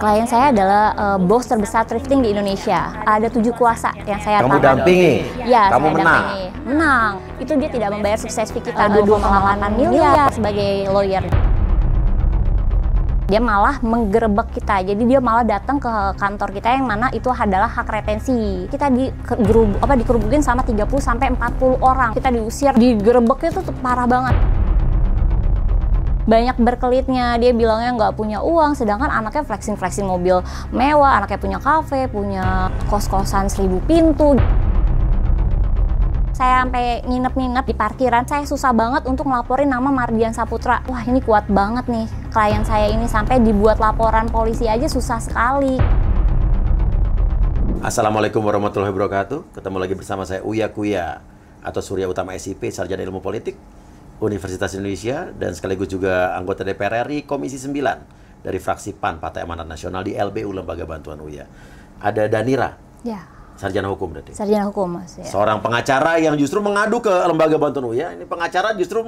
Klien saya adalah bos terbesar thrifting di Indonesia. Ada 7 kuasa yang saya Kamu dampingi? Ya, kamu saya menang? dampingi. Menang. Itu dia tidak membayar sukses fee kita 2,8 miliar sebagai lawyer. Dia malah menggerebek kita, jadi dia malah datang ke kantor kita yang mana itu adalah hak retensi. Kita dikerubukin sama 30-40 orang. Kita diusir, digerebeknya tuh parah banget. Banyak berkelitnya, dia bilangnya nggak punya uang, sedangkan anaknya flexing mobil mewah, anaknya punya kafe, punya kos-kosan 1000 pintu. Saya sampai nginep-nginep di parkiran, saya susah banget untuk ngelaporin nama Mardian Saputra. Wah, ini kuat banget nih klien saya ini, sampai dibuat laporan polisi aja susah sekali. Assalamualaikum warahmatullahi wabarakatuh. Ketemu lagi bersama saya Uya Kuya atau Surya Utama SIP, Sarjana Ilmu Politik Universitas Indonesia, dan sekaligus juga anggota DPR RI Komisi 9 dari fraksi PAN Partai Amanat Nasional di LBU, Lembaga Bantuan Uya. Ada Danira. Ya. Sarjana hukum berarti? Sarjana hukum, Mas. Ya. Seorang pengacara yang justru mengadu ke Lembaga Bantuan Uya. Ini pengacara justru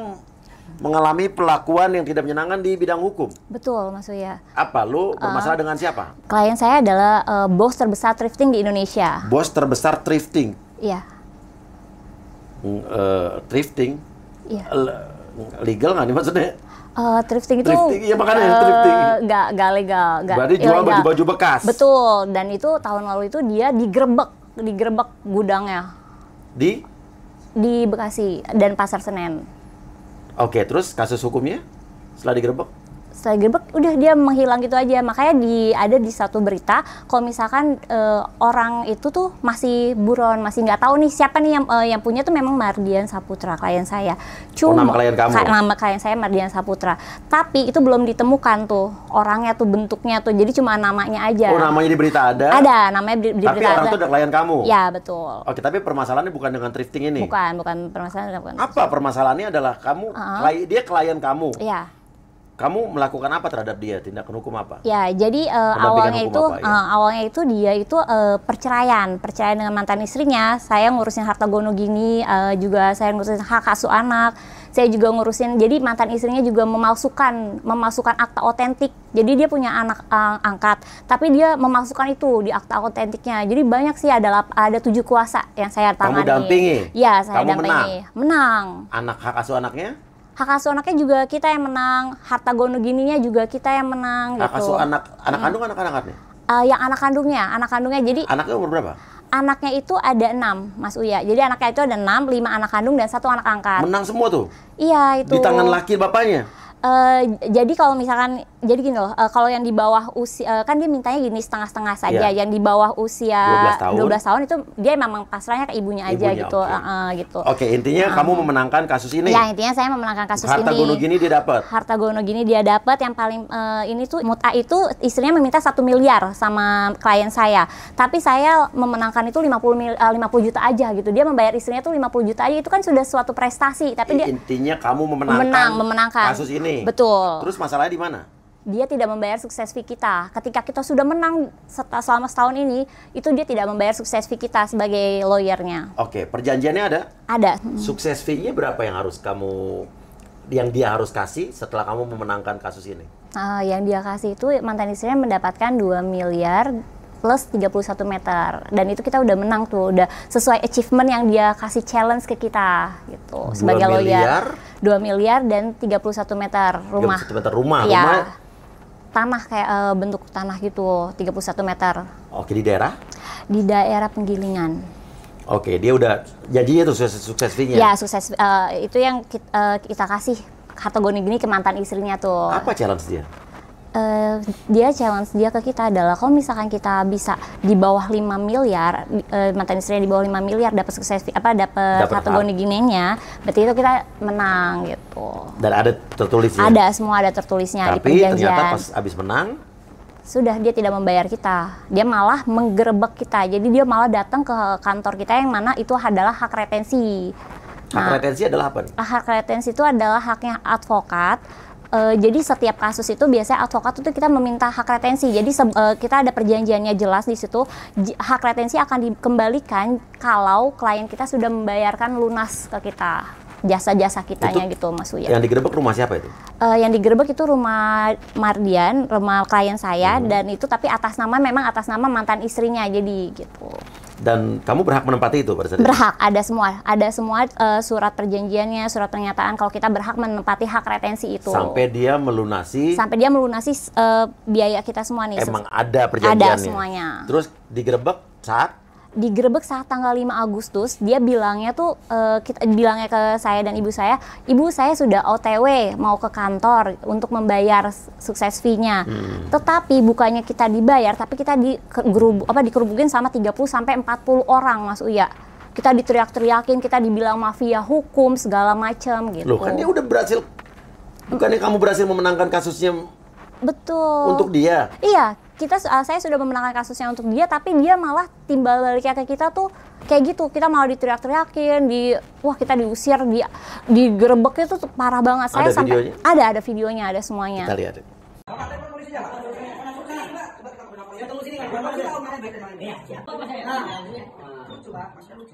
mengalami perlakuan yang tidak menyenangkan di bidang hukum. Betul, Mas Uya. Apa? Lu bermasalah dengan siapa? Klien saya adalah bos terbesar thrifting di Indonesia. Bos terbesar thrifting? Iya. Thrifting? Iya. Legal nggak nih maksudnya? Thrifting itu iya makanya thrifting. Nggak legal. Berarti jual baju-baju bekas? Betul, dan itu tahun lalu itu dia digerebek gudangnya. Di Bekasi dan Pasar Senen. Oke, terus kasus hukumnya setelah digerebek? Setelah digerebek, udah dia menghilang gitu aja. Makanya ada di satu berita, kalau misalkan orang itu tuh masih buron, masih nggak tahu nih siapa nih yang punya tuh memang Mardian Saputra, klien saya. Cuma nama klien kamu? Nama klien saya Mardian Saputra. Tapi itu belum ditemukan tuh orangnya tuh, bentuknya tuh. Jadi cuma namanya aja. Oh, namanya di berita ada? Ada, namanya di berita ada. Tapi orang itu ada klien kamu? Ya, betul. Oke, tapi permasalahannya bukan dengan thrifting ini? Bukan permasalahan. Bukan. Apa permasalahannya adalah kamu, dia klien kamu? Iya. Kamu melakukan apa terhadap dia? Tindakan hukum apa? Ya, jadi awalnya itu dia itu perceraian dengan mantan istrinya. Saya ngurusin harta gono gini, juga saya ngurusin hak asuh anak. Saya juga ngurusin, jadi mantan istrinya juga memasukkan akta otentik. Jadi dia punya anak angkat, tapi dia memasukkan itu di akta otentiknya. Jadi banyak sih, ada 7 kuasa yang saya tangani. Kamu dampingi? Ya, saya Kamu dampingi. Menang. Hak asuh anaknya? Hak asuh anaknya juga kita yang menang, harta gono gininya juga kita yang menang. Hak asuh anak kandung, anak angkatnya? Yang anak kandungnya. Jadi anaknya umur berapa? Anaknya itu ada 6, Mas Uya. Jadi anaknya itu ada 6, 5 anak kandung dan 1 anak angkat. Menang semua tuh? Iya, itu. Di tangan laki bapaknya? Jadi kalau misalkan, jadi gini loh, kalau yang di bawah usia, kan dia mintanya gini setengah-setengah saja. Yang di bawah usia 12 tahun itu dia memang pasrahnya ke ibunya aja gitu. Gitu. Oke, intinya kamu memenangkan kasus ini? Ya, intinya saya memenangkan kasus Harta ini. gono gini dia dapat? Harta gono gini dia dapat. Yang paling ini tuh muta itu istrinya meminta 1 miliar sama klien saya. Tapi saya memenangkan itu 50 juta aja gitu. Dia membayar istrinya tuh 50 juta aja, itu kan sudah suatu prestasi. Tapi intinya kamu memenangkan kasus ini? Betul. Terus masalahnya di mana? Dia tidak membayar sukses fee kita. Ketika kita sudah menang selama setahun ini, itu dia tidak membayar sukses fee kita sebagai lawyernya. Oke, perjanjiannya ada? Ada. Sukses fee-nya berapa yang dia harus kasih setelah kamu memenangkan kasus ini? Yang dia kasih itu mantan istrinya mendapatkan 2 miliar plus 31 meter. Dan itu kita udah menang tuh, udah sesuai achievement yang dia kasih challenge ke kita gitu. Sebagai lawyer. 2 miliar dan 31 meter rumah. 31 meter rumah? Ya, rumah? Tanah kayak bentuk tanah gitu, 31 meter. Oke, di daerah? Di daerah Penggilingan. Oke, dia udah janjinya tuh sukses fee-nya? Ya, sukses. Itu yang kita kasih harta gono gini ke mantan istrinya tuh. Apa challenge dia? Challenge dia ke kita adalah kalau misalkan kita bisa di bawah 5 miliar, mantan istrinya di bawah 5 miliar dapat sukses dapat harta gono gininya, berarti itu kita menang gitu. Dan ada tertulisnya? Ada, semua ada tertulisnya. Tapi di perjanjian. Ternyata pas habis menang sudah dia tidak membayar kita. Dia malah menggerebek kita. Jadi dia malah datang ke kantor kita yang mana itu adalah hak retensi. Hak retensi adalah apa nih? Hak retensi itu adalah haknya advokat. Jadi setiap kasus itu biasanya advokat itu kita meminta hak retensi. Jadi kita ada perjanjiannya jelas di situ. Hak retensi akan dikembalikan kalau klien kita sudah membayarkan lunas ke kita. jasa-jasa kitanya gitu Mas Uya. Yang digerebek rumah siapa itu? Yang digerebek itu rumah Mardian, rumah klien saya, dan itu tapi memang atas nama mantan istrinya, jadi gitu. Dan kamu berhak menempati itu pada saat itu? Berhak, ada semua surat perjanjiannya, surat pernyataan kalau kita berhak menempati hak retensi itu. Sampai dia melunasi biaya kita semua nih. Emang ada perjanjiannya? Ada semuanya. Terus digerebek saat? Digerebek saat tanggal 5 Agustus, dia bilangnya tuh, bilangnya ke saya dan ibu saya sudah OTW mau ke kantor untuk membayar sukses fee-nya. Tetapi bukannya kita dibayar, tapi kita dikerubukin sama 30-40 orang Mas Uya. Kita diteriak-teriakin, kita dibilang mafia hukum, segala macam gitu. Loh kan dia udah berhasil, bukannya kamu berhasil memenangkan kasusnya? Betul. Untuk dia? Iya. Saya sudah memenangkan kasusnya untuk dia, tapi dia malah timbal baliknya ke kita tuh kayak gitu. Kita malah diteriak-teriakin, kita diusir, digerebeknya tuh parah banget. Ada videonya? Ada videonya, ada semuanya. Kita lihat.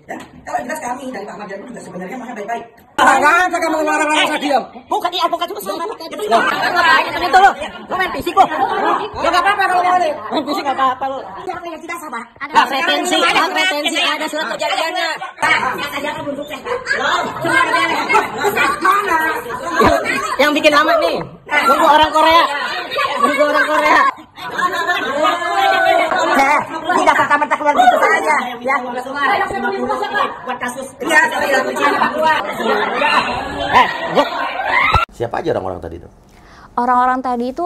Ya, kalau jelas kami dari Pak Mardian juga sebenarnya masa baik-baik. Jangan kamu ngelarang-larang saya diam. Bukan di advokat juga sama. Itu lo. Lo main fisik lo. Ya nggak apa-apa kalau mau nih. Main fisik nggak apa-apa lo. Siapa yang tidak sabar? Hak retensi ada surat perjanjiannya. Yang bikin lama nih. Nunggu orang Korea. Tidak serta-merta keluar gitu saja, ya. Buat kasus. Iya. Siapa aja orang-orang tadi itu? Orang-orang tadi itu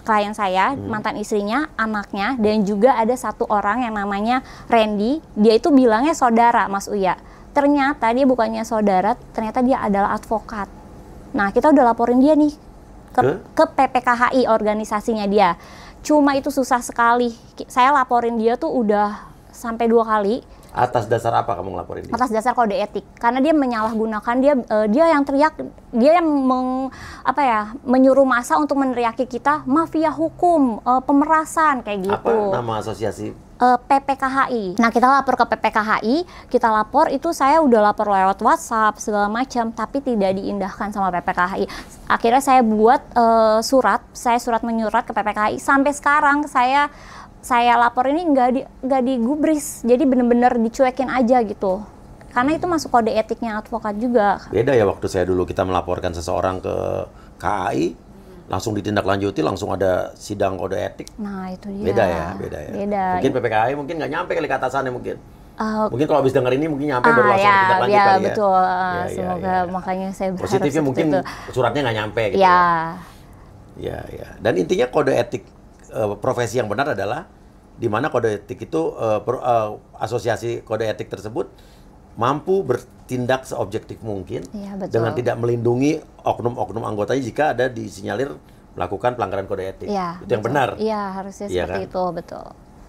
klien saya, mantan istrinya, anaknya, dan juga ada satu orang yang namanya Randy. Dia itu bilangnya saudara, Mas Uya. Ternyata dia bukannya saudara, ternyata dia adalah advokat. Nah, kita udah laporin dia nih ke PPKHI, organisasinya dia. Cuma itu susah sekali. Saya laporin dia tuh udah sampai 2 kali. Atas dasar apa kamu ngelaporin dia? Atas dasar kode etik. Karena dia menyalahgunakan, dia yang teriak, dia yang menyuruh massa untuk meneriaki kita mafia hukum, pemerasan kayak gitu. Apa nama asosiasi? PPKHI. Nah, kita lapor ke PPKHI, itu saya udah lapor lewat WhatsApp segala macam, tapi tidak diindahkan sama PPKHI. Akhirnya saya buat surat menyurat ke PPKHI. Sampai sekarang saya lapor ini nggak digubris, jadi bener-bener dicuekin aja gitu. Karena itu masuk kode etiknya advokat juga. Beda ya waktu saya dulu kita melaporkan seseorang ke KAI, langsung ditindaklanjuti, langsung ada sidang kode etik. Nah itu dia. Beda ya. Mungkin PPKI mungkin nggak nyampe kali ke atasannya mungkin. Mungkin kalau habis denger ini mungkin nyampe baru langsung ditindaklanjuti kali ya. Betul. Semoga makanya saya berharap positifnya mungkin itu. Suratnya nggak nyampe gitu ya. Ya. Dan intinya kode etik profesi yang benar adalah di mana kode etik itu asosiasi kode etik tersebut mampu bertindak seobjektif mungkin dengan tidak melindungi oknum-oknum anggotanya jika ada disinyalir melakukan pelanggaran kode etik. Ya, itu yang benar. Iya, harusnya seperti itu, betul.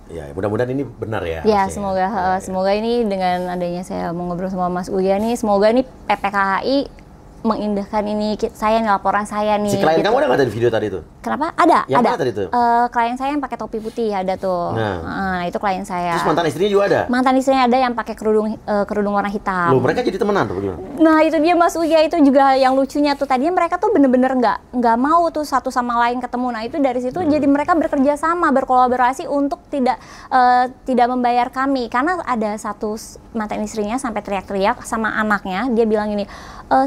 Ya, mudah-mudahan ini benar ya. Ya, semoga ini dengan adanya saya mau ngobrol sama Mas Uya nih, semoga ini PPKHI mengindahkan ini laporan saya nih. Si klien kamu ada nggak di video tadi itu? Kenapa? Ada. Yang mana tadi itu? Klien saya yang pakai topi putih ada tuh. Nah, itu klien saya. Terus mantan istrinya juga ada? Mantan istrinya ada yang pakai kerudung warna hitam. Loh, mereka jadi temenan tuh bagaimana? Nah, itu dia Mas Uya, itu juga yang lucunya tuh. Tadinya mereka tuh bener-bener nggak mau tuh satu sama lain ketemu. Nah, itu dari situ jadi mereka bekerja sama, berkolaborasi untuk tidak membayar kami. Karena ada satu mantan istrinya sampai teriak-teriak sama anaknya, dia bilang gini,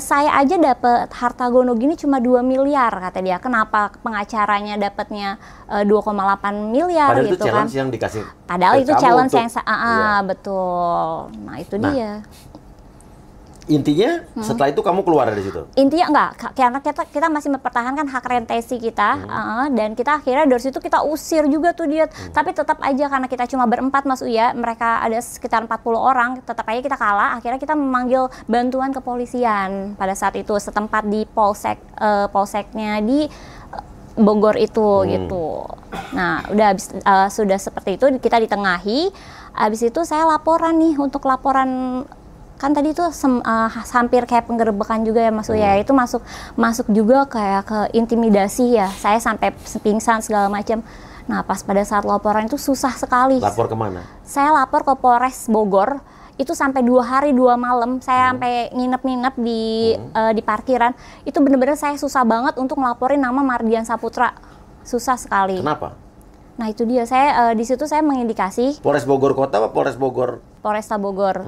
saya aja dapat harta gono gini cuma 2 miliar kata dia. Kenapa pengacaranya dapatnya 2,8 miliar padahal gitu itu challenge kan? yang dikasih. Padahal itu challenge yang iya. Betul. Nah, itu dia. Intinya setelah itu kamu keluar dari situ? Intinya enggak, karena kita masih mempertahankan hak retensi kita, dan kita akhirnya dari situ kita usir juga tuh dia. Tapi tetap aja karena kita cuma berempat Mas Uya, mereka ada sekitar 40 orang, tetap aja kita kalah. Akhirnya kita memanggil bantuan kepolisian pada saat itu setempat di polseknya di Bogor itu gitu. Nah, udah sudah seperti itu kita ditengahi. Habis itu saya laporan nih untuk laporan. Kan tadi itu hampir kayak penggerebekan juga ya Mas Uya, itu masuk juga kayak ke intimidasi ya, saya sampai pingsan segala macam. Nah, pas pada saat laporan itu susah sekali. Lapor kemana? Saya lapor ke Polres Bogor Itu sampai 2 hari 2 malam saya sampai nginep-nginep di parkiran. Itu bener-bener saya susah banget untuk ngelaporin nama Mardian Saputra. Susah sekali. Kenapa? Nah itu dia, saya di situ saya mengindikasi. Polres Bogor Kota apa Polres Bogor? Polresta Bogor.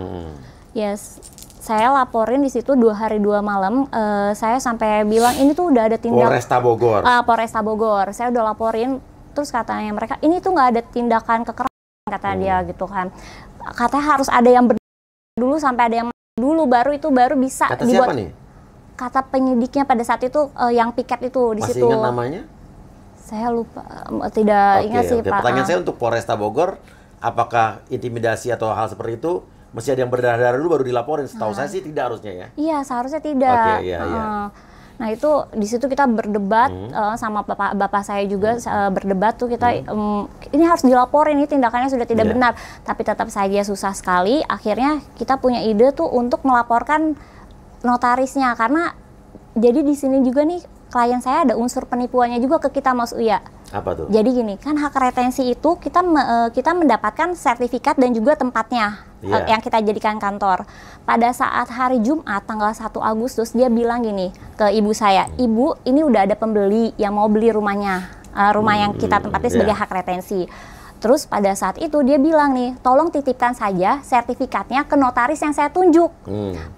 Yes, saya laporin di situ 2 hari 2 malam. Saya sampai bilang ini tuh udah ada tindak. Polresta Bogor. Polresta Bogor. Saya udah laporin. Terus katanya mereka ini tuh nggak ada tindakan kekerasan kata dia gitu kan. Katanya harus ada yang dulu sampai ada yang dulu baru bisa Kata dibuat. siapa nih? Kata penyidiknya pada saat itu yang piket itu di Masih situ. ingat namanya? Saya lupa, tidak ingat sih Pak. Pertanyaan saya untuk Polresta Bogor, apakah intimidasi atau hal seperti itu mesti ada yang berdarah-darah dulu baru dilaporin? Setahu saya sih tidak harusnya ya. Iya, seharusnya tidak. Oke, iya. Nah itu di situ kita berdebat sama bapak saya juga berdebat tuh kita ini harus dilaporin, ini tindakannya sudah tidak benar. Tapi tetap saja susah sekali. Akhirnya kita punya ide tuh untuk melaporkan notarisnya karena jadi di sini juga nih klien saya ada unsur penipuannya juga ke kita Mas Uya. Apa tuh? Jadi gini, kan hak retensi itu kita mendapatkan sertifikat dan juga tempatnya yang kita jadikan kantor. Pada saat hari Jumat tanggal 1 Agustus dia bilang gini ke ibu saya, "Ibu, ini udah ada pembeli yang mau beli rumahnya. Rumah yang kita tempatin sebagai hak retensi." Terus pada saat itu dia bilang nih, tolong titipkan saja sertifikatnya ke notaris yang saya tunjuk.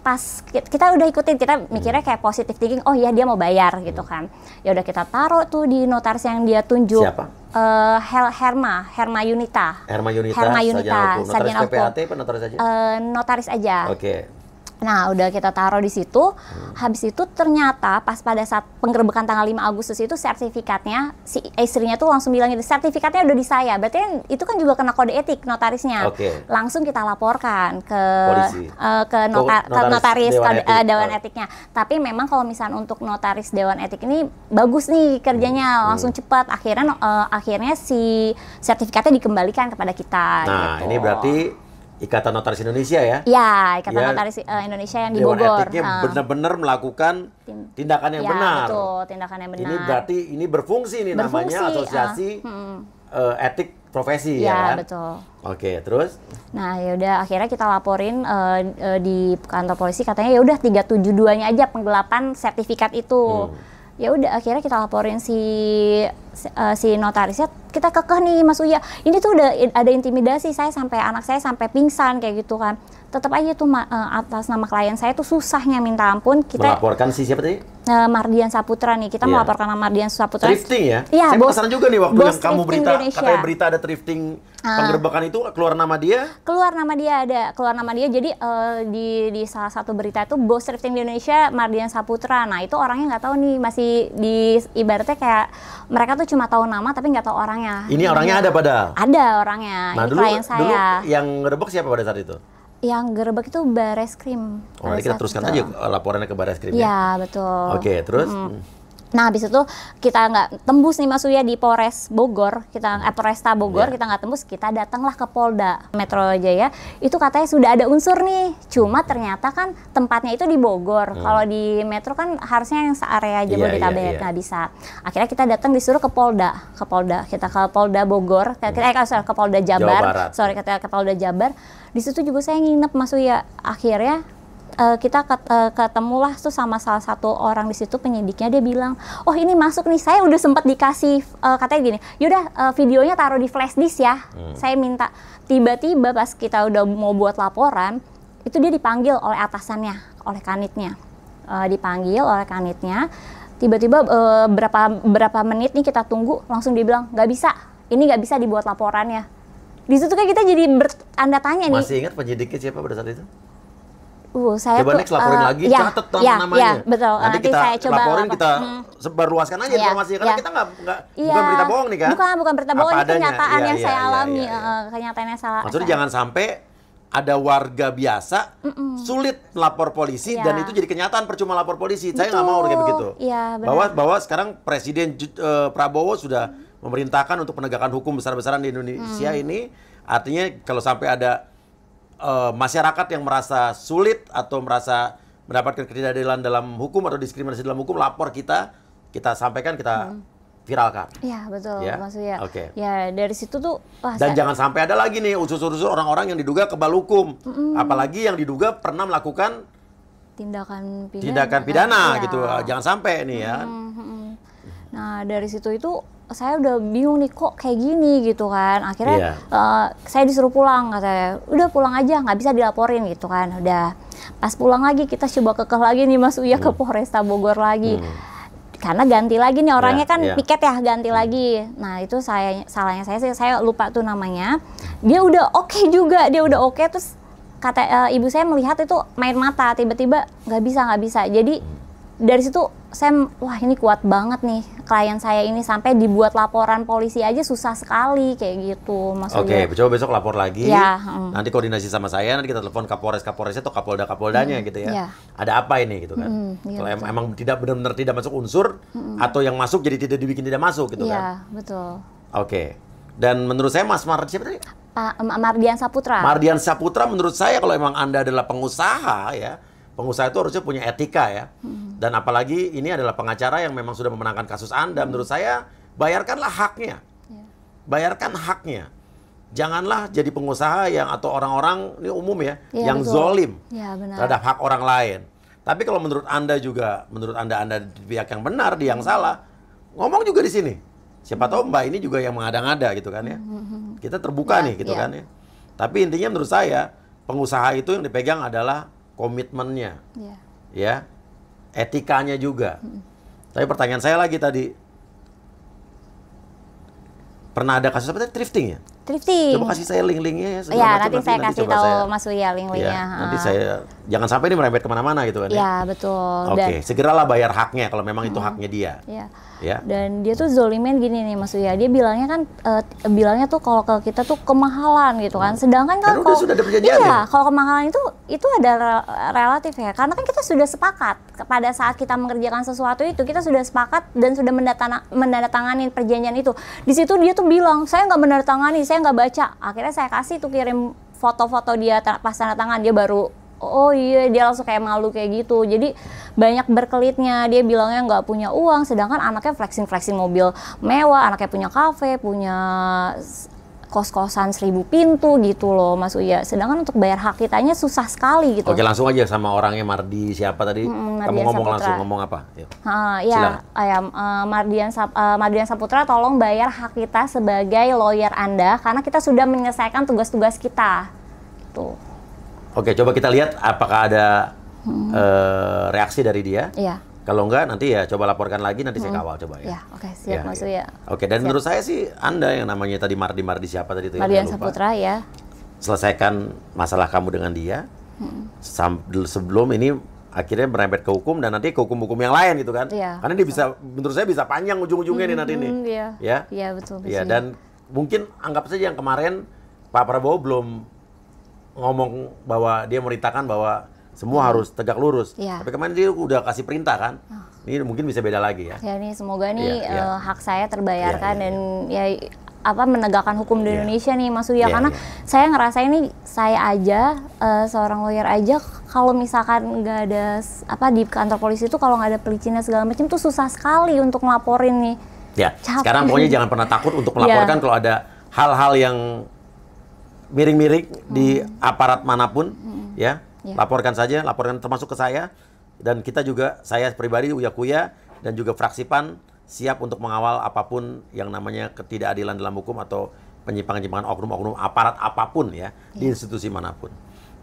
Pas kita udah ikutin, kita mikirnya kayak positive thinking, oh iya dia mau bayar gitu kan. Ya udah kita taruh tuh di notaris yang dia tunjuk. Siapa? Herma Yunita. Herma Yunita, Sarjana Notaris Hukum. PPAT apa notaris aja? Notaris aja. Oke. Nah, udah kita taruh di situ. Habis itu ternyata pas pada saat penggerebekan tanggal 5 Agustus itu sertifikatnya si istrinya tuh langsung bilang gitu, sertifikatnya udah di saya. Berarti kan, itu kan juga kena kode etik notarisnya. Langsung kita laporkan ke polisi. Ke notaris Dewan Etik. Etiknya. Tapi memang kalau misalnya untuk notaris Dewan Etik ini bagus nih kerjanya, langsung cepat. Akhirnya si sertifikatnya dikembalikan kepada kita. Nah, gitu. ini berarti Ikatan Notaris Indonesia ya? Ya, Ikatan Notaris Indonesia yang di Bogor. Dewan Etiknya benar-benar melakukan tindakan yang benar. Ya, betul, tindakan yang benar. Ini berarti ini berfungsi nih namanya Asosiasi Etik Profesi ya kan? Betul. Oke, terus? Nah, ya udah akhirnya kita laporin di kantor polisi katanya ya udah 372-nya aja penggelapan sertifikat itu. Ya udah akhirnya kita laporin si notarisnya, kita kekeh nih Mas Uya, ini tuh udah ada intimidasi, anak saya sampai pingsan kayak gitu kan. Tetap aja tuh atas nama klien saya tuh susahnya minta ampun. Kita melaporkan si siapa tadi? Mardian Saputra nih, kita melaporkan nama Mardian Saputra. Thrifting ya? Iya, saya penasaran juga nih waktu yang kamu katanya berita ada thrifting penggerebekan itu keluar nama dia? Keluar nama dia. Jadi di salah satu berita itu bos thrifting di Indonesia Mardian Saputra. Nah itu orangnya nggak tahu nih, masih di ibaratnya kayak mereka tuh cuma tahu nama tapi nggak tahu orangnya. Ini orangnya ada padahal? Ada orangnya. Nah ini klien saya. Dulu yang ngerebek siapa pada saat itu? Yang gerebek itu Bareskrim. Oh, nanti kita teruskan aja laporannya ke Bareskrim ya? Iya, betul. Oke, terus? Nah, habis itu kita nggak tembus nih Mas Uya di Polres Bogor, Polresta Bogor, kita nggak tembus, kita datanglah ke Polda Metro Jaya. Itu katanya sudah ada unsur nih, cuma ternyata kan tempatnya itu di Bogor. Kalau di Metro kan harusnya yang searea Jabodetabek, nggak bisa. Akhirnya kita datang disuruh ke Polda, kita ke Polda Bogor, ke Polda Jabar, kita ke Polda Jabar. Di situ juga saya nginep Mas Uya. Akhirnya kita ketemulah tuh sama salah satu orang di situ penyidiknya, dia bilang, oh ini masuk nih, saya udah sempat dikasih katanya gini, yaudah videonya taruh di flash disk ya. Saya minta, tiba-tiba pas kita udah mau buat laporan itu dia dipanggil oleh atasannya, oleh kanitnya, tiba-tiba berapa menit nih kita tunggu, langsung dia bilang nggak bisa, ini nggak bisa dibuat laporannya. Di situ kan kita jadi bertanda tanya nih. Masih ingat penyidiknya siapa pada saat itu? Saya coba next laporin lagi, catat namanya. Ya, betul. Nanti kita saya coba laporin, kita sebarluaskan aja informasinya, karena kita nggak bukan berita bohong nih kan? Bukan berita bohong, ini kenyataan yang saya alami, kenyataan yang salah. Maksudnya jangan sampai ada warga biasa sulit melapor polisi dan itu jadi kenyataan percuma lapor polisi. Saya nggak mau kayak begitu. Bahwa sekarang Presiden Prabowo sudah memerintahkan untuk penegakan hukum besar-besaran di Indonesia ini, artinya kalau sampai ada masyarakat yang merasa sulit atau merasa mendapatkan ketidakadilan dalam hukum atau diskriminasi dalam hukum, lapor kita sampaikan, kita viralkan. Iya, betul, Ya? Mas Uya. Oke. Ya, dari situ tuh, wah, Dan jangan sampai ada lagi nih usus-usus orang-orang yang diduga kebal hukum. Apalagi yang diduga pernah melakukan tindakan pidana. tindakan pidana Iya. gitu. Jangan sampai nih ya. Nah, dari situ itu saya udah bingung nih, kok kayak gini gitu kan. Akhirnya saya disuruh pulang, katanya. Udah pulang aja, nggak bisa dilaporin gitu kan. Udah. Pas pulang lagi kita coba kekeh lagi nih Mas Uya ke Polresta Bogor lagi. Karena ganti lagi nih orangnya kan piket ya, ganti lagi. Nah, itu salahnya saya lupa tuh namanya. Dia udah oke juga, dia udah oke, terus kata ibu saya melihat itu main mata, tiba-tiba nggak bisa. Jadi dari situ saya, wah ini kuat banget nih klien saya ini, sampai dibuat laporan polisi aja susah sekali kayak gitu, Mas Oke, Uya. coba besok lapor lagi. Ya, Nanti koordinasi sama saya, nanti kita telepon Kapolresnya atau Kapoldanya gitu ya. Ya. Ada apa ini gitu kan? iya, Kalau emang tidak benar-benar tidak masuk unsur atau yang masuk jadi tidak dibikin tidak masuk gitu kan? Iya, betul. Oke. Dan menurut saya Mas siapa tadi? Pak Mardian Saputra. Mardian Saputra, menurut saya kalau emang Anda adalah pengusaha ya, pengusaha itu harusnya punya etika ya. Dan apalagi ini adalah pengacara yang memang sudah memenangkan kasus Anda, menurut saya bayarkanlah haknya. Bayarkan haknya. Janganlah jadi pengusaha yang atau orang-orang, ini umum ya, yang betul. zolim Ya, benar. terhadap hak orang lain. Tapi kalau menurut Anda juga, menurut Anda di pihak yang benar, di yang salah, ngomong juga di sini. Siapa tahu Mbak ini juga yang mengada-ngada gitu kan ya. Kita terbuka nih gitu kan ya. Tapi intinya menurut saya, pengusaha itu yang dipegang adalah komitmennya. Ya. Etikanya juga. Tapi pertanyaan saya lagi tadi, pernah ada kasus apa tadi? Thrifting ya? Thrifting. Coba kasih saya link-linknya ya. segala Ya, macam. nanti saya kasih coba tahu saya- Mas Uya link-linknya. Ya, nanti saya, jangan sampai ini merembet kemana-mana gitu kan ya. Ya, betul. Oke, segeralah bayar haknya kalau memang itu haknya dia. Ya. Ya. Dan dia tuh zolimin gini nih Mas Uya, dia bilangnya kan bilangnya tuh kalau ke kita tuh kemahalan gitu kan. Sedangkan Kan udah sudah ada perjanjian iya, ya? kalau kemahalan itu ada relatif ya. Karena kan kita sudah sepakat pada saat kita mengerjakan sesuatu itu, kita sudah sepakat dan sudah menandatangani perjanjian itu. Di situ dia tuh bilang, "Saya nggak menandatangani, saya nggak baca." Akhirnya saya kasih tuh kirim foto-foto dia pas tanda tangan, dia baru oh iya, dia langsung kayak malu kayak gitu. Jadi banyak berkelitnya, dia bilangnya nggak punya uang, sedangkan anaknya flexing mobil mewah, anaknya punya kafe, punya kos-kosan 1000 pintu gitu loh Mas Uya. Sedangkan untuk bayar hak kitanya susah sekali gitu. Oke, langsung aja sama orangnya Mardi siapa tadi? Kamu Mardian ngomong Saputra. langsung, ngomong apa? Yuk. Mardian Saputra, tolong bayar hak kita sebagai lawyer Anda karena kita sudah menyelesaikan tugas-tugas kita. Tuh. Oke, coba kita lihat apakah ada reaksi dari dia. Iya. Kalau enggak, nanti ya coba laporkan lagi, nanti saya kawal coba ya. Ya, oke, siap Mas Uya. Oke, dan menurut saya sih Anda yang namanya tadi Mardi siapa tadi itu ya? Mardian Saya lupa. Saputra ya. Selesaikan masalah kamu dengan dia. Sebelum ini akhirnya merembet ke hukum dan nanti ke hukum-hukum yang lain gitu kan. Iya, Karena dia bisa, menurut saya bisa panjang ujung-ujungnya nih nanti nih. Iya. Ya. Iya, betul. Iya, dan mungkin anggap saja yang kemarin Pak Prabowo belum ngomong bahwa dia merintahkan bahwa semua harus tegak lurus. Iya. Tapi kemarin dia udah kasih perintah kan. Ini mungkin bisa beda lagi ya. Ya nih, semoga nih Iya, iya. hak saya terbayarkan Iya, iya, dan ya menegakkan hukum di Iya. Indonesia nih Mas Uya, Iya, karena iya. saya ngerasa ini saya aja seorang lawyer aja kalau misalkan nggak ada di kantor polisi itu kalau nggak ada perizinan segala macam tuh susah sekali untuk ngelaporin nih. Ya, Capek. sekarang pokoknya jangan pernah takut untuk melaporkan kalau ada hal-hal yang miring-miring di aparat manapun, ya. Iya. Laporkan saja, laporkan termasuk ke saya. Dan kita juga, saya pribadi, Uya Kuya, dan juga fraksi PAN, siap untuk mengawal apapun yang namanya ketidakadilan dalam hukum atau penyimpangan-penyimpangan oknum-oknum aparat apapun ya, di institusi manapun.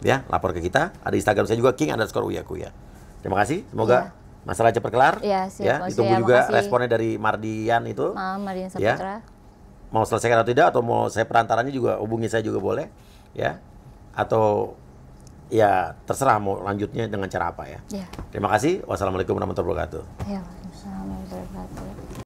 Ya, lapor ke kita. Ada Instagram saya juga, king_Uya Kuya. Terima kasih, semoga masalah cepat kelar. Iya, siap, Mas ditunggu Uya, juga makasih. responnya dari Mardian itu. Mardian Ya. Saputra. Mau selesaikan atau tidak, atau mau saya perantaranya juga hubungi saya juga boleh, ya. Atau ya terserah mau lanjutnya dengan cara apa ya. Ya. Terima kasih. Wassalamualaikum warahmatullahi wabarakatuh. Ya, Waalaikumsalam warahmatullahi wabarakatuh.